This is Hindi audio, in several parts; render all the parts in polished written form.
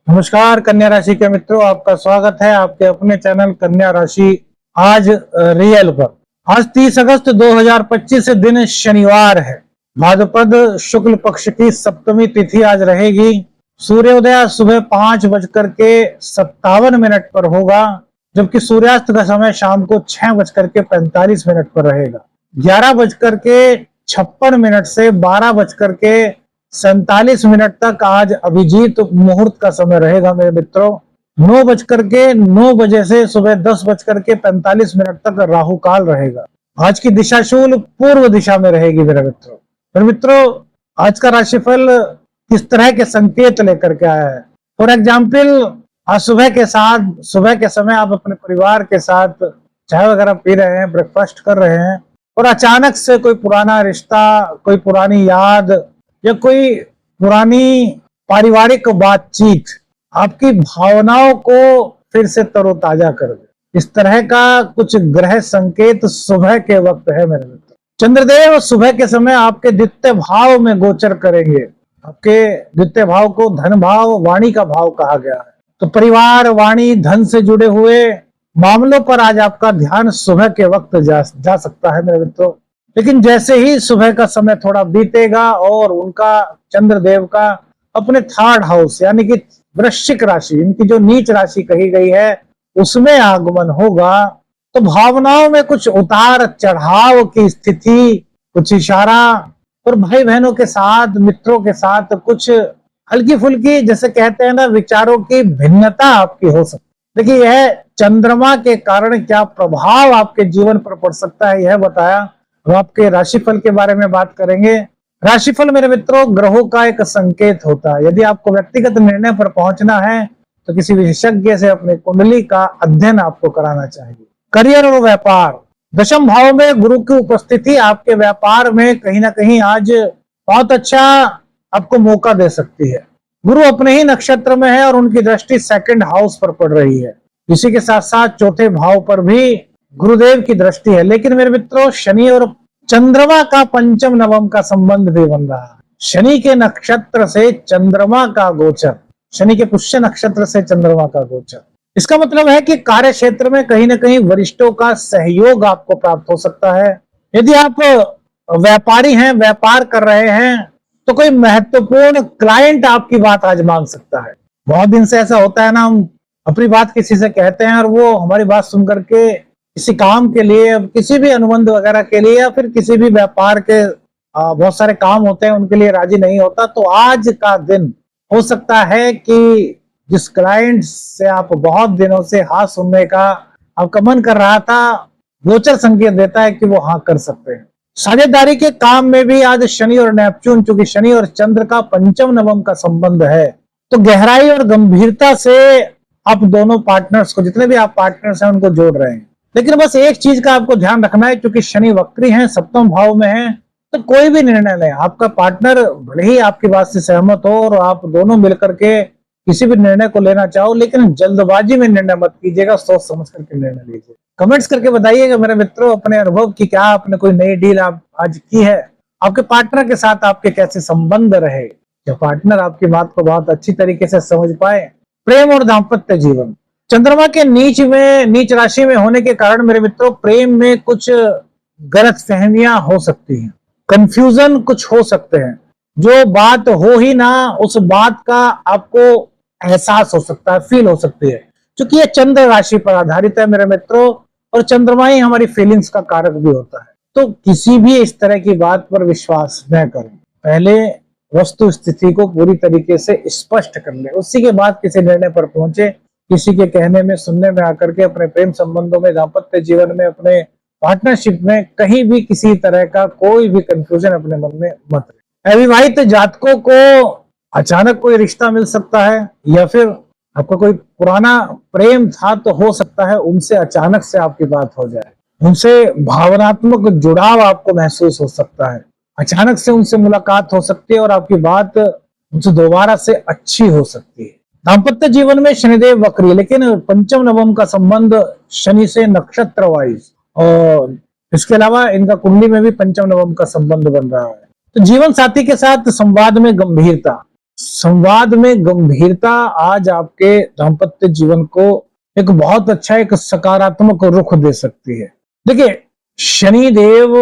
नमस्कार कन्या राशि के मित्रों, आपका स्वागत है आपके अपने चैनल कन्या राशि आज रियल पर। आज 30 अगस्त 2025 दिन शनिवार है। भाद्रपद शुक्ल पक्ष की सप्तमी तिथि आज रहेगी। सूर्योदय सुबह 5:57 पर होगा, जबकि सूर्यास्त का समय शाम को 6:45 पर रहेगा। 11:56 से 12:47 तक आज अभिजीत मुहूर्त का समय रहेगा मेरे मित्रों। 9:09 से सुबह 10:45 तक राहु काल रहेगा। आज की दिशाशूल पूर्व दिशा में रहेगी मेरे मित्रों। मेरे मित्रों, आज का राशिफल किस तरह के संकेत लेकर के आया है। फॉर एग्जाम्पल, आज सुबह के समय आप अपने परिवार के साथ चाय वगैरह पी रहे हैं, ब्रेकफास्ट कर रहे हैं, और अचानक से कोई पुराना रिश्ता, कोई पुरानी याद या कोई पुरानी पारिवारिक बातचीत आपकी भावनाओं को फिर से तरोताजा कर दे। इस तरह का कुछ ग्रह संकेत सुबह के वक्त है मेरे मित्र। चंद्रदेव सुबह के समय आपके द्वितीय भाव में गोचर करेंगे। आपके द्वितीय भाव को धन भाव, वाणी का भाव कहा गया है। तो परिवार, वाणी, धन से जुड़े हुए मामलों पर आज आपका ध्यान सुबह के वक्त जा सकता है मेरे मित्रों। लेकिन जैसे ही सुबह का समय थोड़ा बीतेगा और उनका चंद्रदेव का अपने थर्ड हाउस यानी कि वृश्चिक राशि, इनकी जो नीच राशि कही गई है, उसमें आगमन होगा, तो भावनाओं में कुछ उतार चढ़ाव की स्थिति, कुछ इशारा, और भाई बहनों के साथ, मित्रों के साथ कुछ हल्की फुल्की, जैसे कहते हैं ना, विचारों की भिन्नता आपकी हो सकती है। देखिए, यह चंद्रमा के कारण क्या प्रभाव आपके जीवन पर पड़ सकता है, यह बताया। हम आपके राशिफल के बारे में बात करेंगे। राशिफल मेरे मित्रों ग्रहों का एक संकेत होता है। यदि आपको व्यक्तिगत निर्णय पर पहुंचना है तो किसी विशेषज्ञ से अपनी कुंडली का अध्ययन आपको कराना चाहिए। करियर और व्यापार, दशम भाव में गुरु की उपस्थिति आपके व्यापार में कहीं ना कहीं आज बहुत अच्छा आपको मौका दे सकती है। गुरु अपने ही नक्षत्र में है और उनकी दृष्टि सेकंड हाउस पर पड़ रही है। इसी के साथ साथ चौथे भाव पर भी गुरुदेव की दृष्टि है। लेकिन मेरे मित्रों, शनि और चंद्रमा का पंचम नवम का संबंध भी बन रहा है। शनि के नक्षत्र से चंद्रमा का गोचर, शनि के पुष्य नक्षत्र से चंद्रमा का गोचर, इसका मतलब है कि कार्य क्षेत्र में कहीं ना कहीं वरिष्ठों का सहयोग आपको प्राप्त हो सकता है। यदि आप व्यापारी हैं, व्यापार कर रहे हैं, तो कोई महत्वपूर्ण क्लाइंट आपकी बात आज मान सकता है। बहुत दिन से ऐसा होता है ना, हम अपनी बात किसी से कहते हैं और वो हमारी बात सुन करके किसी काम के लिए, किसी भी अनुबंध वगैरह के लिए, या फिर किसी भी व्यापार के बहुत सारे काम होते हैं उनके लिए राजी नहीं होता। तो आज का दिन हो सकता है कि जिस क्लाइंट से आप बहुत दिनों से हाँ सुनने का आपका मन कर रहा था, गोचर संकेत देता है कि वो हाँ कर सकते हैं। साझेदारी के काम में भी आज शनि और नेपच्यून, चूंकि शनि और चंद्र का पंचम नवम का संबंध है, तो गहराई और गंभीरता से आप दोनों पार्टनर्स को, जितने भी आप पार्टनर्स हैं, उनको जोड़ रहे हैं। लेकिन बस एक चीज का आपको ध्यान रखना है, क्योंकि शनि वक्री है, सप्तम भाव में है, तो कोई भी निर्णय लें, आपका पार्टनर भले ही आपकी बात से सहमत हो और आप दोनों मिलकर के किसी भी निर्णय को लेना चाहो, लेकिन जल्दबाजी में निर्णय मत कीजिएगा, सोच समझ करके निर्णय लीजिए। कमेंट्स करके बताइएगा मेरे मित्रों अपने अनुभव की, क्या आपने कोई नई डील आप आज की है, आपके पार्टनर के साथ आपके कैसे संबंध रहे, क्या पार्टनर आपकी बात को बहुत अच्छी तरीके से समझ पाए। प्रेम और दाम्पत्य जीवन, चंद्रमा के नीच राशि में होने के कारण मेरे मित्रों प्रेम में कुछ गलतफहमियां हो सकती हैं, कंफ्यूजन कुछ हो सकते हैं। जो बात हो ही ना, उस बात का आपको एहसास हो सकता है, फील हो सकती है, क्योंकि ये चंद्र राशि पर आधारित है मेरे मित्रों, और चंद्रमा ही हमारी फीलिंग्स का कारक भी होता है। तो किसी भी इस तरह की बात पर विश्वास न करें, पहले वस्तु स्थिति को पूरी तरीके से स्पष्ट कर ले, उसी के बाद किसी निर्णय पर पहुंचे। किसी के कहने में, सुनने में आकर के अपने प्रेम संबंधों में, दाम्पत्य जीवन में, अपने पार्टनरशिप में कहीं भी किसी तरह का कोई भी कंफ्यूजन अपने मन में मत रखें। अविवाहित जातकों को अचानक कोई रिश्ता मिल सकता है, या फिर आपका कोई पुराना प्रेम था तो हो सकता है उनसे अचानक से आपकी बात हो जाए, उनसे भावनात्मक जुड़ाव आपको महसूस हो सकता है, अचानक से उनसे मुलाकात हो सकती है और आपकी बात उनसे दोबारा से अच्छी हो सकती है। दाम्पत्य जीवन में शनिदेव वक्री, लेकिन पंचम नवम का संबंध शनि से नक्षत्र वाइज, और इसके अलावा इनका कुंडली में भी पंचम नवम का संबंध बन रहा है। तो जीवन साथी के साथ संवाद में गंभीरता, संवाद में गंभीरता आज आपके दाम्पत्य जीवन को एक बहुत अच्छा, एक सकारात्मक रुख दे सकती है। देखिए, शनि देव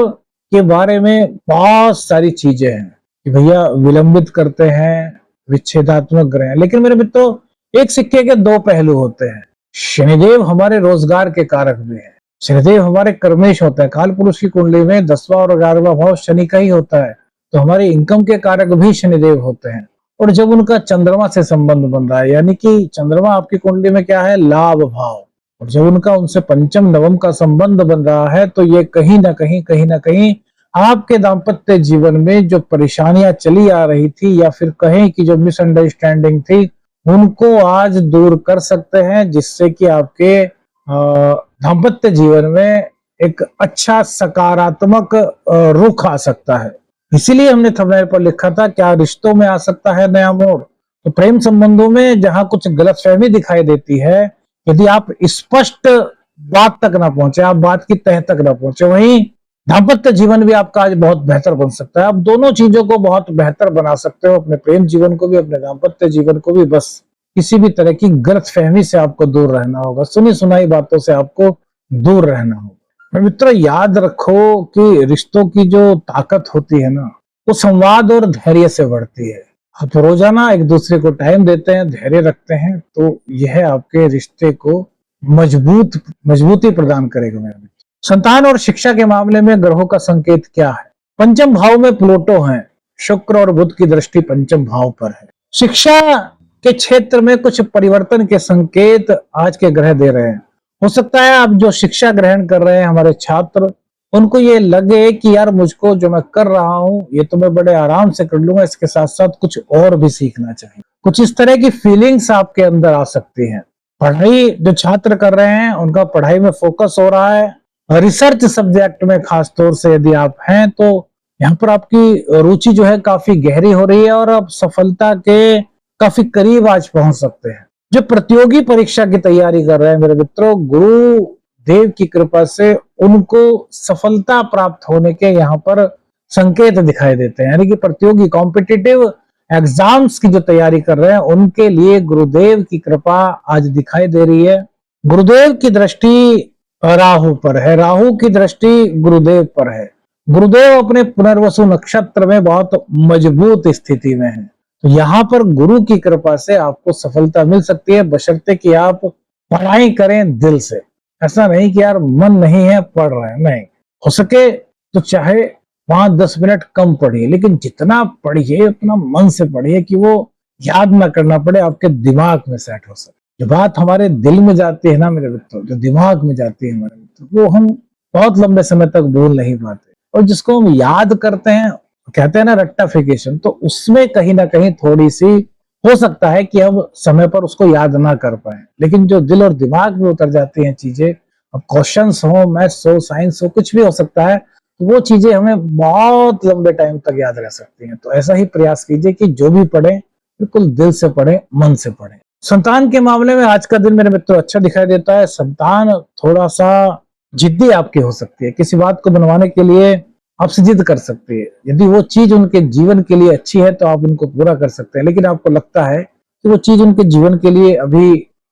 के बारे में बहुत सारी चीजें हैं कि भैया विलंबित करते हैं, विच्छेदात्मक ग्रह हैं, लेकिन मेरे मित्रों, एक सिक्के के दो पहलू होते हैं। शनिदेव हमारे रोजगार के कारक भी है, शनिदेव हमारे कर्मेश होता है। काल पुरुष की कुंडली में 10वां और 11वां भाव शनि का ही होता है, तो हमारे इनकम के कारक भी शनिदेव होते हैं। और जब उनका चंद्रमा से संबंध बन रहा है, यानी कि चंद्रमा आपकी कुंडली में क्या है, लाभ भाव, और जब उनका उनसे पंचम नवम का संबंध बन रहा है, तो ये कहीं ना कहीं आपके दाम्पत्य जीवन में जो परेशानियां चली आ रही थी, या फिर कहें कि जो मिसअंडरस्टैंडिंग थी, उनको आज दूर कर सकते हैं, जिससे कि आपके दाम्पत्य जीवन में एक अच्छा सकारात्मक रुख आ सकता है। इसीलिए हमने थंबनेल पर लिखा था, क्या रिश्तों में आ सकता है नया मोड़। तो प्रेम संबंधों में जहां कुछ गलतफहमी दिखाई देती है, यदि आप स्पष्ट बात तक ना पहुंचे, आप बात की तह तक ना पहुंचे, वहीं दाम्पत्य जीवन भी आपका आज बहुत बेहतर बन सकता है। आप दोनों चीजों को बहुत बेहतर बना सकते हो, अपने प्रेम जीवन को भी, अपने दाम्पत्य जीवन को भी। बस किसी भी तरह की गलतफहमी से आपको दूर रहना होगा, सुनी सुनाई बातों से आपको दूर रहना होगा। मित्रों, याद रखो कि रिश्तों की जो ताकत होती है ना, वो संवाद और धैर्य से बढ़ती है। आप रोजाना एक दूसरे को टाइम देते हैं, धैर्य रखते हैं, तो यह आपके रिश्ते को मजबूती प्रदान करेगा। मेरे मित्र, संतान और शिक्षा के मामले में ग्रहों का संकेत क्या है। पंचम भाव में प्लूटो है, शुक्र और बुध की दृष्टि पंचम भाव पर है। शिक्षा के क्षेत्र में कुछ परिवर्तन के संकेत आज के ग्रह दे रहे हैं। हो सकता है आप जो शिक्षा ग्रहण कर रहे हैं, हमारे छात्र, उनको ये लगे कि यार मुझको जो मैं कर रहा हूं, ये तो मैं बड़े आराम से कर लूंगा, इसके साथ साथ कुछ और भी सीखना चाहिए। कुछ इस तरह की फीलिंग्स आपके अंदर आ सकती हैं। पढ़ाई जो छात्र कर रहे हैं, उनका पढ़ाई में फोकस हो रहा है, रिसर्च सब्जेक्ट में खासतौर से यदि आप हैं, तो यहाँ पर आपकी रुचि जो है काफी गहरी हो रही है, और आप सफलता के काफी करीब आज पहुंच सकते हैं। जो प्रतियोगी परीक्षा की तैयारी कर रहे हैं मेरे मित्रों, गुरु देव की कृपा से उनको सफलता प्राप्त होने के यहाँ पर संकेत दिखाई देते हैं। यानी कि प्रतियोगी कॉम्पिटिटिव एग्जाम्स की जो तैयारी कर रहे हैं, उनके लिए गुरुदेव की कृपा आज दिखाई दे रही है। गुरुदेव की दृष्टि राहु पर है, राहु की दृष्टि गुरुदेव पर है। गुरुदेव अपने पुनर्वसु नक्षत्र में बहुत मजबूत स्थिति में है, तो यहाँ पर गुरु की कृपा से आपको सफलता मिल सकती है, बशर्ते कि आप पढ़ाई करें दिल से। ऐसा नहीं कि यार मन नहीं है, पढ़ रहे हैं, नहीं। हो सके तो चाहे 5-10 मिनट कम पढ़िए, लेकिन जितना पढ़िए उतना मन से पढ़िए कि वो याद ना करना पड़े, आपके दिमाग में सेट हो सके। जो बात हमारे दिल में जाती है ना मेरे मित्रों, जो दिमाग में जाती है हमारे मित्रों, वो हम बहुत लंबे समय तक भूल नहीं पाते। और जिसको हम याद करते हैं, कहते हैं ना रट्टाफिकेशन, तो उसमें कहीं ना कहीं थोड़ी सी हो सकता है कि हम समय पर उसको याद ना कर पाए, लेकिन जो दिल और दिमाग में उतर जाती हैं चीजें, अब क्वेश्चंस हो, मैथ्स हो, साइंस हो, कुछ भी हो सकता है, तो वो चीजें हमें बहुत लंबे टाइम तक याद रह सकती हैं। तो ऐसा ही प्रयास कीजिए कि जो भी पढ़े बिल्कुल दिल से पढ़े, मन से पढ़े। संतान के मामले में आज का दिन मेरे मित्रों अच्छा दिखाई देता है। संतान थोड़ा सा जिद्दी आपकी हो सकती है, किसी बात को बनवाने के लिए आपसे जिद कर सकती है। यदि वो चीज उनके जीवन के लिए अच्छी है तो आप उनको पूरा कर सकते हैं, लेकिन आपको लगता है कि वो चीज उनके जीवन के लिए अभी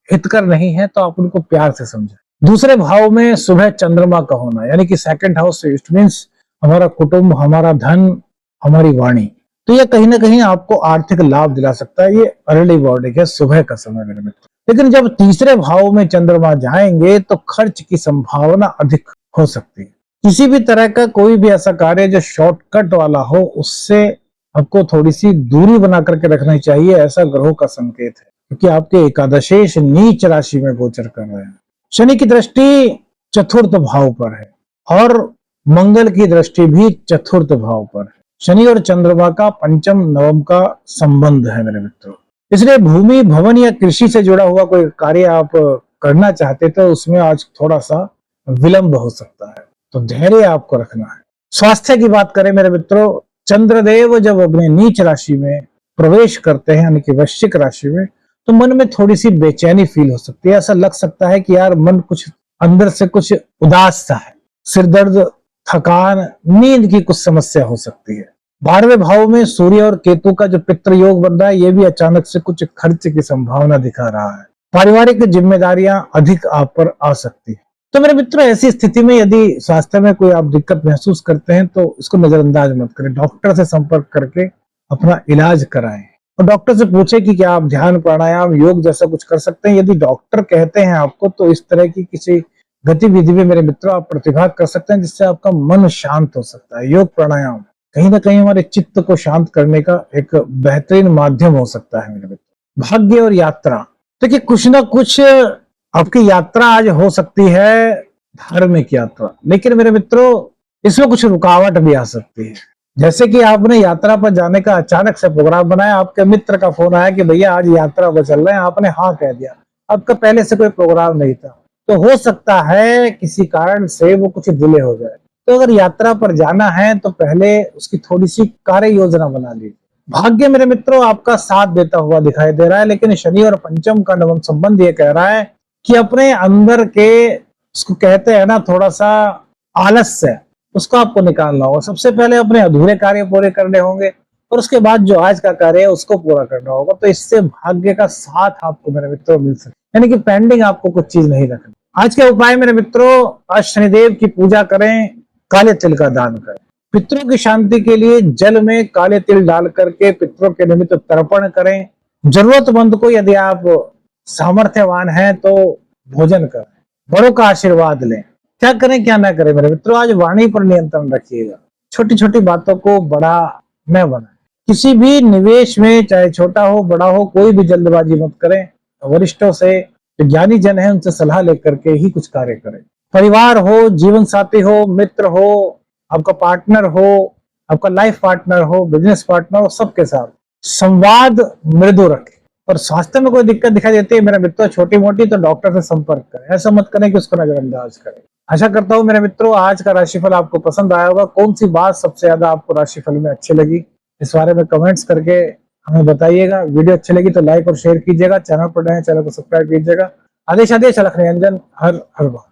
हितकर नहीं है, तो आप उनको प्यार से समझें। दूसरे भाव में सुबह चंद्रमा का होना, यानी कि सेकंड हाउस से, इट मींस हमारा कुटुंब, हमारा धन, हमारी वाणी, तो ये कहीं ना कहीं आपको आर्थिक लाभ दिला सकता है। ये अर्ली मॉर्निंग है, सुबह का समय मेरे मित्र। लेकिन जब तीसरे भाव में चंद्रमा जाएंगे तो खर्च की संभावना अधिक हो सकती है। किसी भी तरह का कोई भी ऐसा कार्य जो शॉर्टकट वाला हो, उससे आपको थोड़ी सी दूरी बना करके रखनी चाहिए, ऐसा ग्रहों का संकेत है, क्योंकि आपके एकादशेष नीच राशि में गोचर कर रहे हैं। शनि की दृष्टि चतुर्थ भाव पर है, और मंगल की दृष्टि भी चतुर्थ भाव पर है। शनि और चंद्रमा का पंचम नवम का संबंध है मेरे मित्रों, इसलिए भूमि, भवन या कृषि से जुड़ा हुआ कोई कार्य आप करना चाहते तो उसमें आज थोड़ा सा विलंब हो सकता है, तो धैर्य आपको रखना है। स्वास्थ्य की बात करें मेरे मित्रों, चंद्रदेव जब अपने नीच राशि में प्रवेश करते हैं, यानी कि वृश्चिक राशि में, तो मन में थोड़ी सी बेचैनी फील हो सकती है। ऐसा लग सकता है कि यार मन कुछ अंदर से कुछ उदास सा है, सिर दर्द, थकान, नींद की कुछ समस्या हो सकती है। 12वें भाव में सूर्य और केतु का जो पितृ योग बन रहा है, ये भी अचानक से कुछ खर्च की संभावना दिखा रहा है। पारिवारिक जिम्मेदारियां अधिक आप पर आ सकती है। तो मेरे मित्रों, ऐसी स्थिति में यदि स्वास्थ्य में कोई आप दिक्कत महसूस करते हैं तो इसको नजरअंदाज मत करें, डॉक्टर से संपर्क करके अपना इलाज कराएं और डॉक्टर से पूछे कि क्या आप ध्यान, प्राणायाम, योग जैसा कुछ कर सकते हैं। यदि डॉक्टर कहते हैं आपको तो इस तरह की किसी गतिविधि में मेरे मित्रों आप प्रतिभाग कर सकते हैं, जिससे आपका मन शांत हो सकता है। योग प्राणायाम कहीं ना कहीं हमारे चित्त को शांत करने का एक बेहतरीन माध्यम हो सकता है मेरे मित्रों। भाग्य और यात्रा, देखिए कुछ ना कुछ आपकी यात्रा आज हो सकती है, धार्मिक यात्रा, लेकिन मेरे मित्रों इसमें कुछ रुकावट भी आ सकती है। जैसे कि आपने यात्रा पर जाने का अचानक से प्रोग्राम बनाया, आपके मित्र का फोन आया कि भैया आज यात्रा पर चल रहे हैं, आपने हाँ कह दिया, आपका पहले से कोई प्रोग्राम नहीं था, तो हो सकता है किसी कारण से वो कुछ डिले हो जाए। तो अगर यात्रा पर जाना है तो पहले उसकी थोड़ी सी कार्य योजना बना लीजिए। भाग्य मेरे मित्रों आपका साथ देता हुआ दिखाई दे रहा है, लेकिन शनि और पंचम का नवम संबंध ये कह रहा है कि अपने अंदर के, उसको कहते हैं ना, थोड़ा सा आलस्य, उसको आपको निकालना होगा। सबसे पहले अपने अधूरे कार्य पूरे करने होंगे और उसके बाद जो आज का कार्य है उसको पूरा करना होगा। तो इससे भाग्य का साथ आपको मेरे मित्रों मिल सकता है, यानी कि पेंडिंग आपको कुछ चीज नहीं रखनी। आज के उपाय मेरे मित्रों, आज शनिदेव की पूजा करें, काले तिल का दान करें। पितरों की शांति के लिए जल में काले तिल डाल करके पितरों के निमित्त तर्पण करें। जरूरतमंद को यदि आप सामर्थ्यवान हैं तो भोजन करें। बड़ों का आशीर्वाद लें। क्या करें क्या ना करें मेरे मित्रों, आज वाणी पर नियंत्रण रखिएगा। छोटी छोटी बातों को बड़ा न बनाएं। किसी भी निवेश में, चाहे छोटा हो बड़ा हो, कोई भी जल्दबाजी मत करें। वरिष्ठों से, जो ज्ञानी जन है, उनसे सलाह लेकर के ही कुछ कार्य करें। परिवार हो, जीवन साथी हो, मित्र हो, आपका पार्टनर हो, आपका लाइफ पार्टनर हो, बिजनेस पार्टनर हो, सबके साथ संवाद मृदु रखें। और स्वास्थ्य में कोई दिक्कत दिखाई देती है मेरे मित्रों, छोटी मोटी, तो डॉक्टर से संपर्क करें। ऐसा मत करें कि उसको नजरअंदाज करें। आशा करता हूं मेरे मित्रों आज का राशिफल आपको पसंद आया होगा। कौन सी बात सबसे ज्यादा आपको राशिफल में अच्छी लगी, इस बारे में कमेंट्स करके हमें बताइएगा। वीडियो अच्छी लगी तो लाइक और शेयर कीजिएगा। चैनल पर नए, चैनल को सब्सक्राइब कीजिएगा। आदेश आदेश अलख निरंजन, हर हर बार।